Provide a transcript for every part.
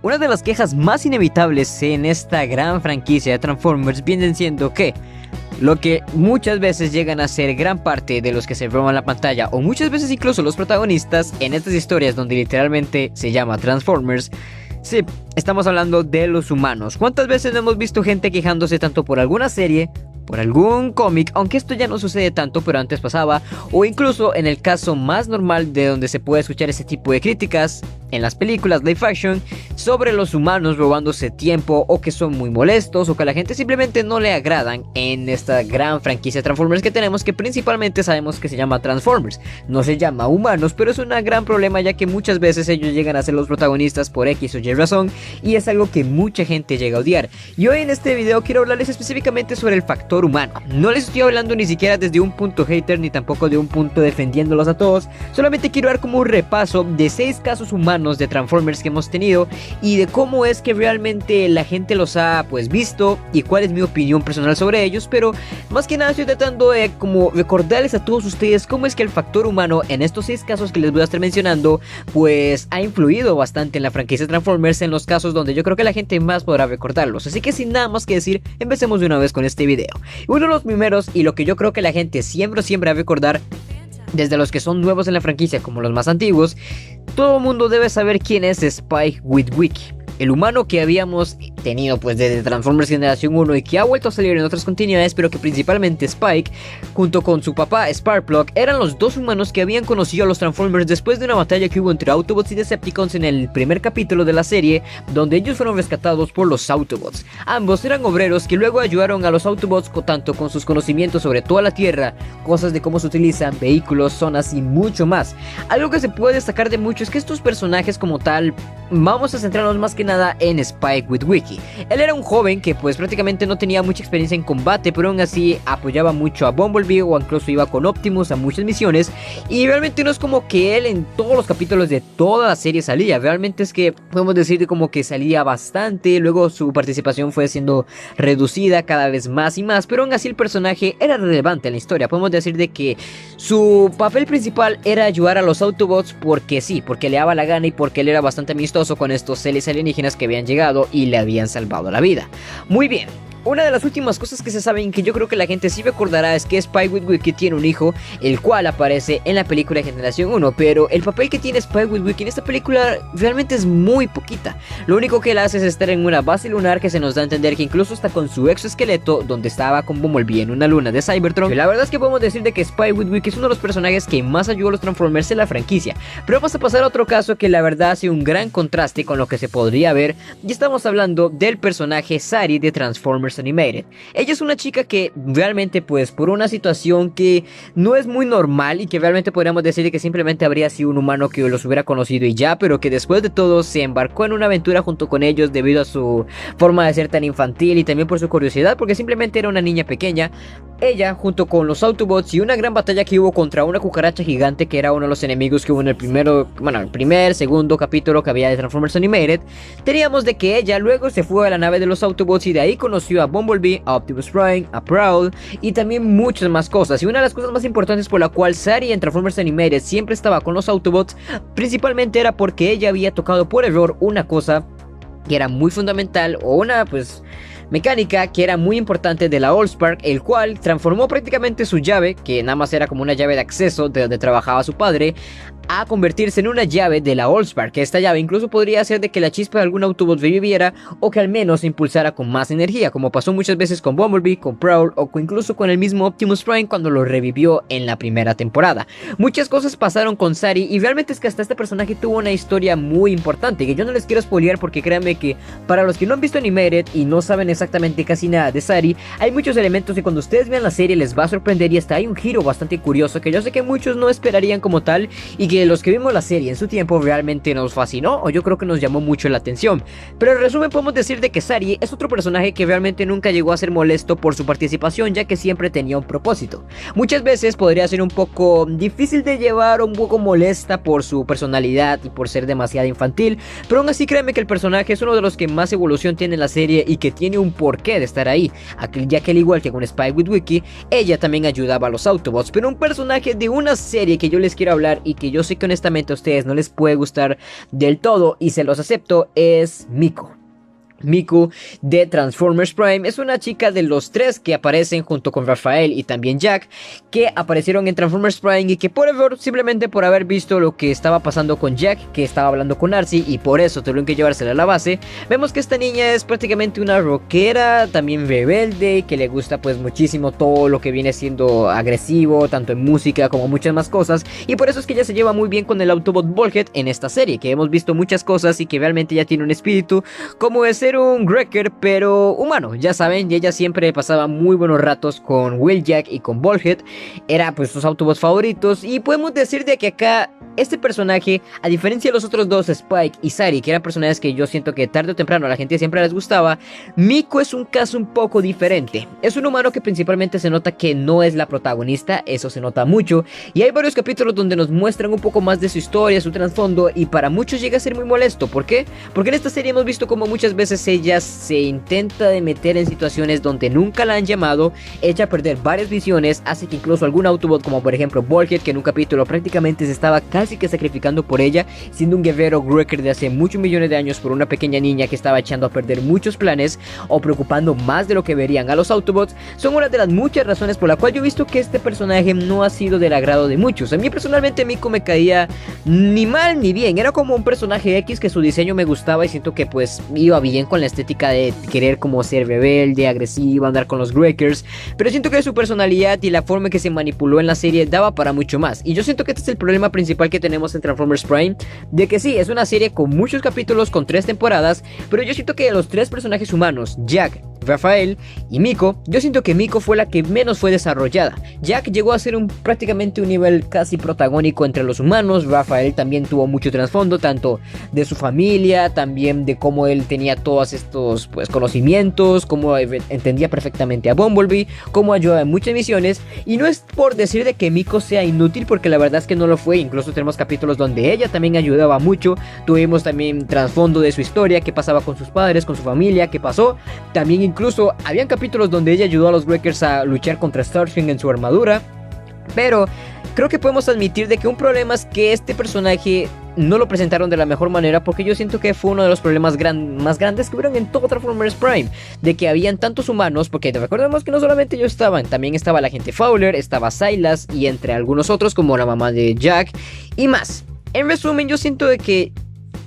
Una de las quejas más inevitables en esta gran franquicia de Transformers vienen siendo que lo que muchas veces llegan a ser gran parte de los que se roban la pantalla, o muchas veces incluso los protagonistas en estas historias donde literalmente se llama Transformers. Sí, estamos hablando de los humanos. ¿Cuántas veces no hemos visto gente quejándose tanto por alguna serie, por algún cómic, aunque esto ya no sucede tanto, pero antes pasaba, o incluso en el caso más normal de donde se puede escuchar ese tipo de críticas, en las películas live action, sobre los humanos robándose tiempo, o que son muy molestos, o que a la gente simplemente no le agradan en esta gran franquicia de Transformers que tenemos, que principalmente sabemos que se llama Transformers, no se llama humanos, pero es un gran problema ya que muchas veces ellos llegan a ser los protagonistas por X o Y razón, y es algo que mucha gente llega a odiar. Y hoy en este video quiero hablarles específicamente sobre el factor humano. No les estoy hablando ni siquiera desde un punto hater, ni tampoco de un punto defendiéndolos a todos, solamente quiero dar como un repaso de 6 casos humanos de Transformers que hemos tenido y de cómo es que realmente la gente los ha pues visto y cuál es mi opinión personal sobre ellos. Pero más que nada estoy tratando de como recordarles a todos ustedes cómo es que el factor humano en estos 6 casos que les voy a estar mencionando pues ha influido bastante en la franquicia Transformers, en los casos donde yo creo que la gente más podrá recordarlos. Así que sin nada más que decir, empecemos de una vez con este video. Uno de los primeros, y lo que yo creo que la gente siempre va a recordar, desde los que son nuevos en la franquicia como los más antiguos, todo el mundo debe saber quién es Spike Witwicky, el humano que habíamos tenido pues desde Transformers Generación 1 y que ha vuelto a salir en otras continuidades, pero que principalmente Spike junto con su papá Sparkplug eran los dos humanos que habían conocido a los Transformers después de una batalla que hubo entre Autobots y Decepticons en el primer capítulo de la serie, donde ellos fueron rescatados por los Autobots. Ambos eran obreros que luego ayudaron a los Autobots tanto con sus conocimientos sobre toda la Tierra, cosas de cómo se utilizan, vehículos, zonas y mucho más. Algo que se puede destacar de mucho es que estos personajes como tal, vamos a centrarnos más que nada en Spike Witwicky. Él era un joven que pues prácticamente no tenía mucha experiencia en combate, pero aún así apoyaba mucho a Bumblebee o incluso iba con Optimus a muchas misiones, y realmente no es como que él en todos los capítulos de toda la serie salía, realmente es que podemos decir como que salía bastante, luego su participación fue siendo reducida cada vez más y más, pero aún así el personaje era relevante en la historia. Podemos decir de que su papel principal era ayudar a los Autobots porque sí, porque le daba la gana y porque él era bastante amistoso con estos seres alienígenas que habían llegado y le habían salvado la vida. Muy bien. Una de las últimas cosas que se saben, que yo creo que la gente sí recordará, es que Spike Witwicky tiene un hijo, el cual aparece en la película de Generación 1, pero el papel que tiene Spike Witwicky en esta película realmente es muy poquita. Lo único que él hace es estar en una base lunar que se nos da a entender que incluso está con su exoesqueleto, donde estaba con Bumblebee en una luna de Cybertron. Y la verdad es que podemos decir de que Spike Witwicky es uno de los personajes que más ayudó a los Transformers en la franquicia. Pero vamos a pasar a otro caso que la verdad hace un gran contraste con lo que se podría ver, y estamos hablando del personaje Sari de Transformers Animated. Ella es una chica que realmente pues por una situación que no es muy normal y que realmente podríamos decir que simplemente habría sido un humano que los hubiera conocido y ya, pero que después de todo se embarcó en una aventura junto con ellos debido a su forma de ser tan infantil y también por su curiosidad, porque simplemente era una niña pequeña. Ella junto con los Autobots y una gran batalla que hubo contra una cucaracha gigante que era uno de los enemigos que hubo en el segundo capítulo que había de Transformers Animated, teníamos de que ella luego se fue a la nave de los Autobots y de ahí conoció a Bumblebee, a Optimus Prime, a Prowl y también muchas más cosas. Y una de las cosas más importantes por la cual Sari en Transformers Animated siempre estaba con los Autobots, principalmente era porque ella había tocado por error una cosa que era muy fundamental, o una pues mecánica que era muy importante de la Allspark, el cual transformó prácticamente su llave, que nada más era como una llave de acceso de donde trabajaba su padre, a convertirse en una llave de la Allspark. Esta llave incluso podría hacer de que la chispa de algún Autobot reviviera, o que al menos se impulsara con más energía, como pasó muchas veces con Bumblebee, con Prowl o incluso con el mismo Optimus Prime cuando lo revivió en la primera temporada. Muchas cosas pasaron con Sari y realmente es que hasta este personaje tuvo una historia muy importante que yo no les quiero spoilear, porque créanme que para los que no han visto Animated y no saben exactamente casi nada de Sari, hay muchos elementos que cuando ustedes vean la serie les va a sorprender, y hasta hay un giro bastante curioso que yo sé que muchos no esperarían como tal, y que los que vimos la serie en su tiempo realmente nos fascinó, o yo creo que nos llamó mucho la atención. Pero en resumen podemos decir de que Sari es otro personaje que realmente nunca llegó a ser molesto por su participación, ya que siempre tenía un propósito. Muchas veces podría ser un poco difícil de llevar o un poco molesta por su personalidad y por ser demasiado infantil, pero aún así créeme que el personaje es uno de los que más evolución tiene en la serie y que tiene un porqué de estar ahí, ya que al igual que con Spike Witwicky, ella también ayudaba a los Autobots. Pero un personaje de una serie que yo les quiero hablar y que yo sé sé que honestamente a ustedes no les puede gustar del todo y se los acepto, es Miko. Miku de Transformers Prime es una chica de los tres que aparecen junto con Rafael y también Jack, que aparecieron en Transformers Prime y que por error, simplemente por haber visto lo que estaba pasando con Jack, que estaba hablando con Arcee y por eso tuvieron que llevársela a la base, vemos que esta niña es prácticamente una rockera, también rebelde, que le gusta pues muchísimo todo lo que viene siendo agresivo, tanto en música como muchas más cosas, y por eso es que ella se lleva muy bien con el Autobot Bullhead en esta serie, que hemos visto muchas cosas y que realmente ya tiene un espíritu como ese un Wrecker pero humano, ya saben, y ella siempre pasaba muy buenos ratos con Wheeljack y con Bullhead, era pues sus Autobots favoritos, y podemos decir de que acá este personaje, a diferencia de los otros dos, Spike y Sari, que eran personajes que yo siento que tarde o temprano a la gente siempre les gustaba, Miko es un caso un poco diferente. Es un humano que principalmente se nota que no es la protagonista, eso se nota mucho, y hay varios capítulos donde nos muestran un poco más de su historia, su trasfondo, y para muchos llega a ser muy molesto. ¿Por qué? Porque en esta serie hemos visto como muchas veces ella se intenta de meter en situaciones donde nunca la han llamado, echa a perder varias visiones, hace que incluso algún Autobot, como por ejemplo Bullhead, que en un capítulo prácticamente se estaba casi que sacrificando por ella, siendo un guerrero Wrecker de hace muchos millones de años por una pequeña niña que estaba echando a perder muchos planes o preocupando más de lo que verían a los Autobots, son una de las muchas razones por la cual yo he visto que este personaje no ha sido del agrado de muchos. A mí personalmente Miko me caía ni mal ni bien, era como un personaje X que su diseño me gustaba y siento que pues iba bien con la estética de querer como ser rebelde, agresiva, andar con los Wreckers, pero siento que su personalidad y la forma en que se manipuló en la serie daba para mucho más, y yo siento que este es el problema principal que tenemos en Transformers Prime, de que sí, es una serie con muchos capítulos, con 3 temporadas, pero yo siento que de los 3 personajes humanos, Jack, Rafael y Miko, yo siento que Miko fue la que menos fue desarrollada. Jack llegó a ser prácticamente un nivel casi protagónico entre los humanos. Rafael también tuvo mucho trasfondo, tanto de su familia, también de cómo él tenía todos estos pues conocimientos, cómo entendía perfectamente a Bumblebee, cómo ayudaba en muchas misiones, y no es por decir de que Miko sea inútil, porque la verdad es que no lo fue. Incluso tenemos capítulos donde ella también ayudaba mucho, tuvimos también trasfondo de su historia, qué pasaba con sus padres, con su familia, qué pasó, también incluso habían capítulos donde ella ayudó a los Wreckers a luchar contra Starscream en su armadura. Pero creo que podemos admitir de que un problema es que este personaje no lo presentaron de la mejor manera, porque yo siento que fue uno de los problemas más grandes que hubieron en todo Transformers Prime, de que habían tantos humanos, porque recordemos que no solamente ellos estaban, también estaba la agente Fowler, estaba Silas y entre algunos otros como la mamá de Jack y más. En resumen, yo siento de que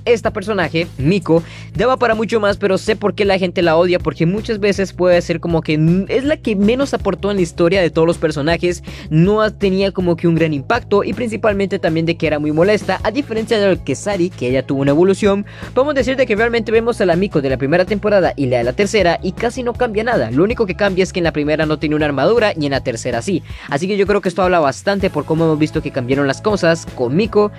esta personaje, Miko, daba para mucho más, pero sé por qué la gente la odia, porque muchas veces puede ser como que es la que menos aportó en la historia de todos los personajes, no tenía como que un gran impacto, y principalmente también de que era muy molesta, a diferencia de lo que Sari, que ella tuvo una evolución. Podemos decir de que realmente vemos a la Miko de la primera temporada y la de la tercera y casi no cambia nada, lo único que cambia es que en la primera no tiene una armadura y en la tercera sí, así que yo creo que esto habla bastante por cómo hemos visto que cambiaron las cosas con Miko,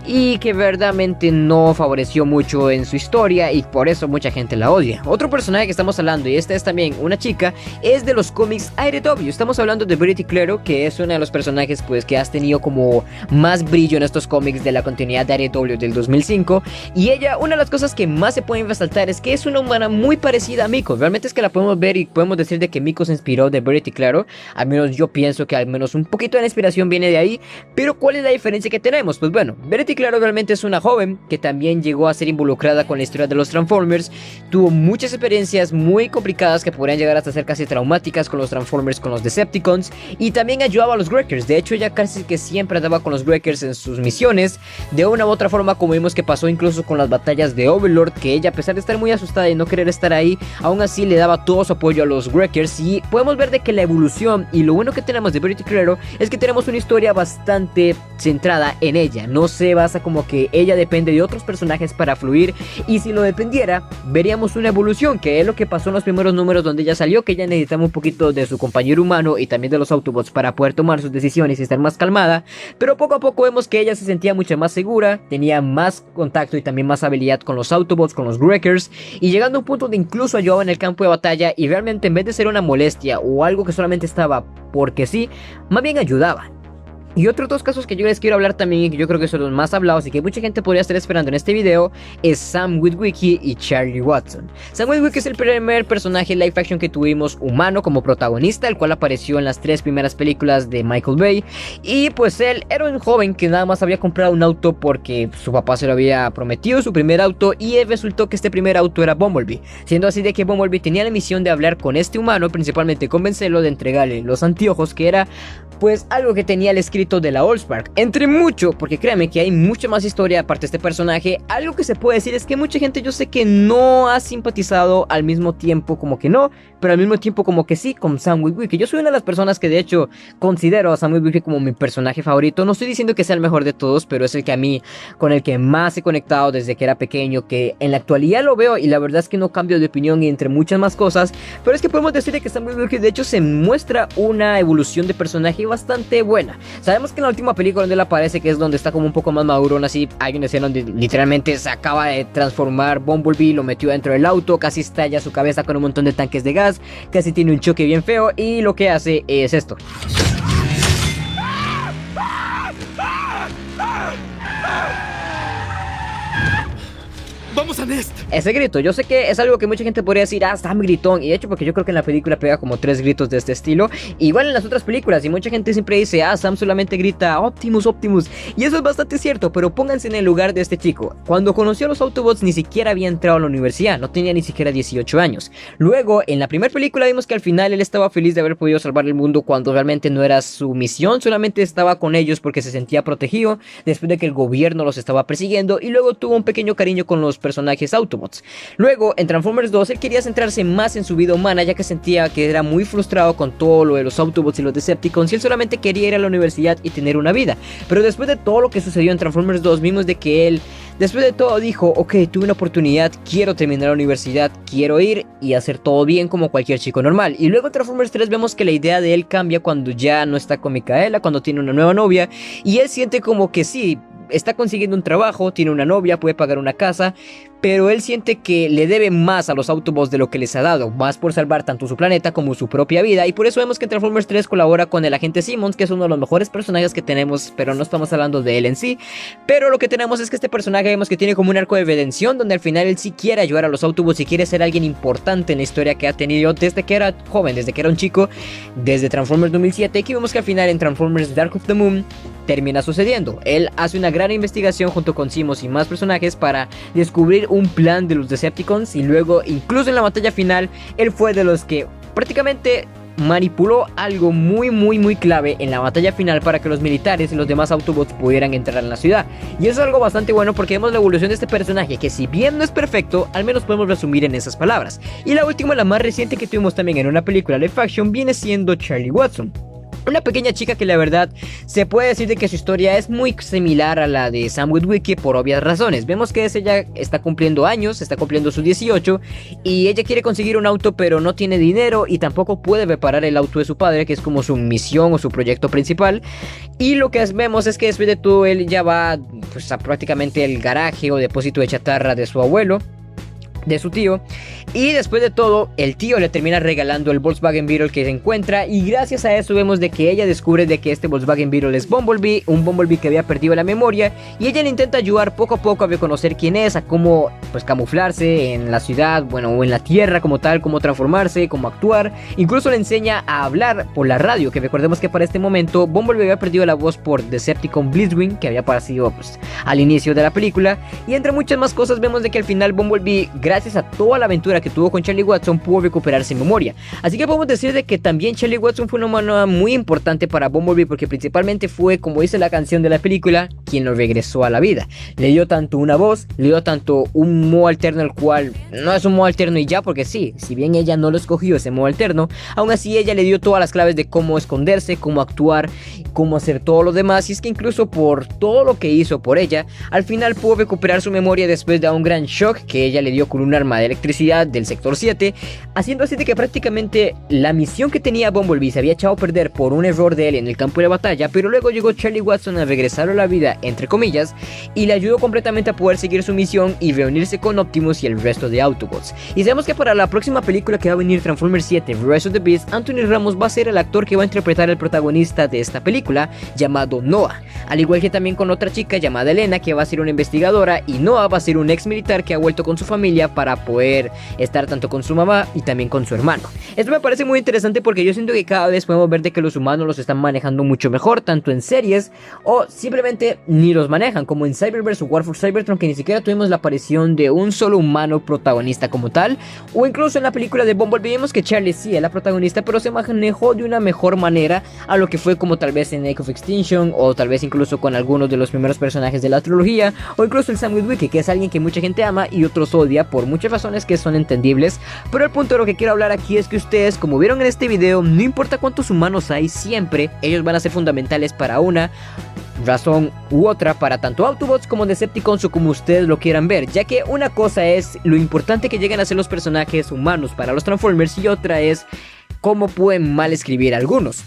y que verdaderamente no favoreció mucho en su historia y por eso mucha gente la odia. Otro personaje que estamos hablando, y esta es también una chica, es de los cómics AEW. Estamos hablando de Verity Clero, que es uno de los personajes pues que has tenido como más brillo en estos cómics de la continuidad de AEW del 2005, y ella, una de las cosas que más se pueden resaltar es que es una humana muy parecida a Miko. Realmente es que la podemos ver y podemos decir de que Miko se inspiró de Verity Clero, al menos yo pienso que al menos un poquito de la inspiración viene de ahí. Pero ¿cuál es la diferencia que tenemos? Pues bueno, Verity Clero realmente es una joven que también llegó a ser involucrada con la historia de los Transformers, tuvo muchas experiencias muy complicadas que podrían llegar hasta ser casi traumáticas con los Transformers, con los Decepticons, y también ayudaba a los Wreckers. De hecho, ella casi que siempre andaba con los Wreckers en sus misiones, de una u otra forma, como vimos que pasó incluso con las batallas de Overlord, que ella, a pesar de estar muy asustada y no querer estar ahí, aún así le daba todo su apoyo a los Wreckers. Y podemos ver de que la evolución, y lo bueno que tenemos de Verity Clero, es que tenemos una historia bastante centrada en ella, no se basa como que ella depende de otros personajes para fluir, y si lo dependiera veríamos una evolución, que es lo que pasó en los primeros números donde ella salió, que ella necesitaba un poquito de su compañero humano y también de los Autobots para poder tomar sus decisiones y estar más calmada, pero poco a poco vemos que ella se sentía mucho más segura, tenía más contacto y también más habilidad con los Autobots, con los Wreckers, y llegando a un punto donde incluso ayudaba en el campo de batalla, y realmente en vez de ser una molestia o algo que solamente estaba porque sí, más bien ayudaba. Y otros dos casos que yo les quiero hablar también, y que yo creo que son los más hablados y que mucha gente podría estar esperando en este video, es Sam Witwicky y Charlie Watson. Sam Witwicky es el primer personaje live action que tuvimos humano como protagonista, el cual apareció en las 3 primeras películas de Michael Bay. Y pues él era un joven que nada más había comprado un auto porque su papá se lo había prometido, su primer auto, y resultó que este primer auto era Bumblebee, siendo así de que Bumblebee tenía la misión de hablar con este humano, principalmente convencerlo de entregarle los anteojos, que era pues algo que tenía el escrito de la Allspark. Entre mucho, porque créanme que hay mucha más historia aparte de este personaje. Algo que se puede decir es que mucha gente, yo sé que no ha simpatizado al mismo tiempo como que no, pero al mismo tiempo como que sí, con Sam Witwicky. Yo soy una de las personas que de hecho considero a Sam Witwicky como mi personaje favorito. No estoy diciendo que sea el mejor de todos, pero es el que a mí, con el que más he conectado desde que era pequeño, que en la actualidad lo veo y la verdad es que no cambio de opinión y entre muchas más cosas. Pero es que podemos decir que Sam Witwicky de hecho se muestra una evolución de personaje bastante buena. Sabemos que en la última película donde él aparece, que es donde está como un poco más maduro, así hay una escena donde literalmente se acaba de transformar Bumblebee, lo metió dentro del auto, casi estalla su cabeza con un montón de tanques de gas, casi tiene un choque bien feo y lo que hace es esto. ¡Vamos a Nest! Ese grito, yo sé que es algo que mucha gente podría decir, Sam gritón, y de hecho porque yo creo que en la película pega como 3 gritos de este estilo, igual en las otras películas, y mucha gente siempre dice, Sam solamente grita Optimus, Optimus, y eso es bastante cierto, pero pónganse en el lugar de este chico. Cuando conoció a los Autobots ni siquiera había entrado a la universidad, no tenía ni siquiera 18 años. Luego, en la primera película vimos que al final él estaba feliz de haber podido salvar el mundo cuando realmente no era su misión, solamente estaba con ellos porque se sentía protegido después de que el gobierno los estaba persiguiendo, y luego tuvo un pequeño cariño con los personajes Autobots. Luego, en Transformers 2, él quería centrarse más en su vida humana, ya que sentía que era muy frustrado con todo lo de los Autobots y los Decepticons, y él solamente quería ir a la universidad y tener una vida. Pero después de todo lo que sucedió en Transformers 2, vimos de que él, después de todo, dijo, ok, tuve una oportunidad, quiero terminar la universidad, quiero ir y hacer todo bien como cualquier chico normal. Y luego en Transformers 3 vemos que la idea de él cambia cuando ya no está con Micaela, cuando tiene una nueva novia, y él siente como que sí, está consiguiendo un trabajo, tiene una novia, puede pagar una casa, pero él siente que le debe más a los Autobots de lo que les ha dado, más por salvar tanto su planeta como su propia vida, y por eso vemos que en Transformers 3 colabora con el agente Simmons, que es uno de los mejores personajes que tenemos, pero no estamos hablando de él en sí. Pero lo que tenemos es que este personaje vemos que tiene como un arco de redención, donde al final él sí quiere ayudar a los Autobots y quiere ser alguien importante en la historia que ha tenido desde que era joven, desde que era un chico, desde Transformers 2007, y que vemos que al final en Transformers Dark of the Moon termina sucediendo. Él hace una gran investigación junto con Simmons y más personajes para descubrir un plan de los Decepticons, y luego incluso en la batalla final él fue de los que prácticamente manipuló algo muy clave en la batalla final para que los militares y los demás Autobots pudieran entrar en la ciudad. Y eso es algo bastante bueno porque vemos la evolución de este personaje que, si bien no es perfecto, al menos podemos resumir en esas palabras. Y la última, la más reciente que tuvimos también en una película live action, viene siendo Charlie Watson. Una pequeña chica que la verdad se puede decir de que su historia es muy similar a la de Sam Witwicky por obvias razones. Vemos que ella está cumpliendo años, está cumpliendo sus 18 y ella quiere conseguir un auto pero no tiene dinero y tampoco puede reparar el auto de su padre, que es como su misión o su proyecto principal. Y lo que vemos es que después de todo él ya va pues a prácticamente el garaje o depósito de chatarra de su abuelo, de su tío, y después de todo el tío le termina regalando el Volkswagen Beetle que se encuentra, y gracias a eso vemos de que ella descubre de que este Volkswagen Beetle es Bumblebee, un Bumblebee que había perdido la memoria, y ella le intenta ayudar poco a poco a reconocer quién es, a cómo pues camuflarse en la ciudad, bueno, o en la tierra como tal, cómo transformarse, cómo actuar. Incluso le enseña a hablar por la radio, que recordemos que para este momento Bumblebee había perdido la voz por Decepticon Blitzwing, que había aparecido pues al inicio de la película, y entre muchas más cosas vemos de que al final Bumblebee, gracias a toda la aventura que tuvo con Charlie Watson, pudo recuperarse memoria. Así que podemos decir de que también Charlie Watson fue una mano muy importante para Bumblebee, porque principalmente fue, como dice la canción de la película, quien lo regresó a la vida. Le dio tanto una voz, le dio tanto un modo alterno, el cual no es un modo alterno y ya, porque sí, si bien ella no lo escogió ese modo alterno, aún así ella le dio todas las claves de cómo esconderse, cómo actuar, cómo hacer todo lo demás. Y es que incluso por todo lo que hizo por ella, al final pudo recuperar su memoria después de un gran shock que ella le dio con un arma de electricidad del sector 7, haciendo así de que prácticamente la misión que tenía Bumblebee se había echado a perder por un error de él en el campo de batalla, pero luego llegó Charlie Watson a regresar a la vida, entre comillas, y le ayudó completamente a poder seguir su misión y reunirse con Optimus y el resto de Autobots. Y sabemos que para la próxima película que va a venir, Transformers 7 Rise of the Beast, Anthony Ramos va a ser el actor que va a interpretar al protagonista de esta película, llamado Noah, al igual que también con otra chica llamada Elena, que va a ser una investigadora, y Noah va a ser un ex militar que ha vuelto con su familia para poder estar tanto con su mamá y también con su hermano. Esto me parece muy interesante porque yo siento que cada vez podemos ver de que los humanos los están manejando mucho mejor, tanto en series o simplemente ni los manejan, como en Cyberverse o War for Cybertron, que ni siquiera tuvimos la aparición de un solo humano protagonista como tal, o incluso en la película de Bumblebee vimos que Charlie sí es la protagonista, pero se manejó de una mejor manera a lo que fue como tal vez en Age of Extinction, o tal vez incluso con algunos de los primeros personajes de la trilogía, o incluso el Sam Witwicky, que es alguien que mucha gente ama y otros odia por muchas razones que son entendibles. Pero el punto de lo que quiero hablar aquí es que ustedes, como vieron en este video, no importa cuántos humanos hay, siempre ellos van a ser fundamentales para una razón u otra, para tanto Autobots como Decepticons o como ustedes lo quieran ver, ya que una cosa es lo importante que lleguen a ser los personajes humanos para los Transformers y otra es cómo pueden mal escribir algunos.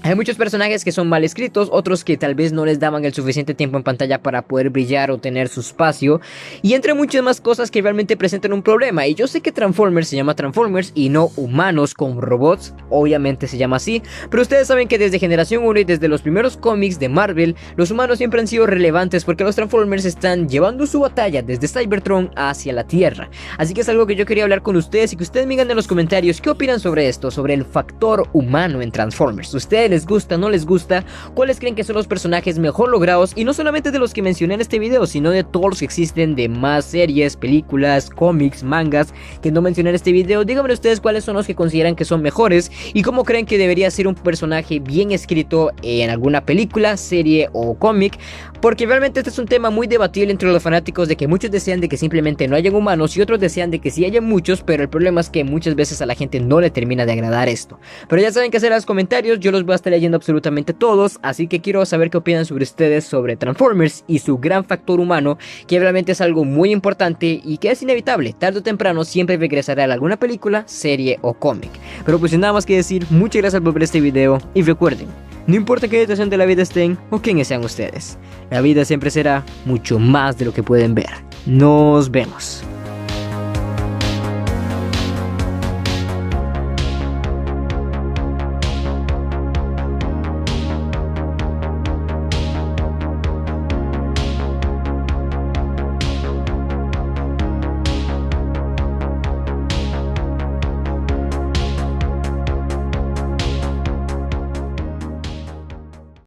Hay muchos personajes que son mal escritos, otros que tal vez no les daban el suficiente tiempo en pantalla para poder brillar o tener su espacio, y entre muchas más cosas que realmente presentan un problema. Y yo sé que Transformers se llama Transformers y no humanos con robots, obviamente se llama así, pero ustedes saben que desde Generación 1 y desde los primeros cómics de Marvel, los humanos siempre han sido relevantes porque los Transformers están llevando su batalla desde Cybertron hacia la Tierra. Así que es algo que yo quería hablar con ustedes y que ustedes me digan en los comentarios qué opinan sobre esto, sobre el factor humano en Transformers. ¿Ustedes les gusta, no les gusta? ¿Cuáles creen que son los personajes mejor logrados? Y no solamente de los que mencioné en este video, sino de todos los que existen de más series, películas, cómics, mangas que no mencioné en este video. Díganme ustedes cuáles son los que consideran que son mejores y cómo creen que debería ser un personaje bien escrito en alguna película, serie o cómic, porque realmente este es un tema muy debatible entre los fanáticos, de que muchos desean de que simplemente no hayan humanos y otros desean de que sí hayan muchos, pero el problema es que muchas veces a la gente no le termina de agradar esto. Pero ya saben qué hacer en los comentarios, yo los voy a estar leyendo absolutamente todos, así que quiero saber qué opinan sobre ustedes sobre Transformers y su gran factor humano, que realmente es algo muy importante y que es inevitable, tarde o temprano siempre regresará a alguna película, serie o cómic. Pero pues sin nada más que decir, muchas gracias por ver este video y recuerden, no importa qué situación de la vida estén o quiénes sean ustedes, la vida siempre será mucho más de lo que pueden ver. Nos vemos.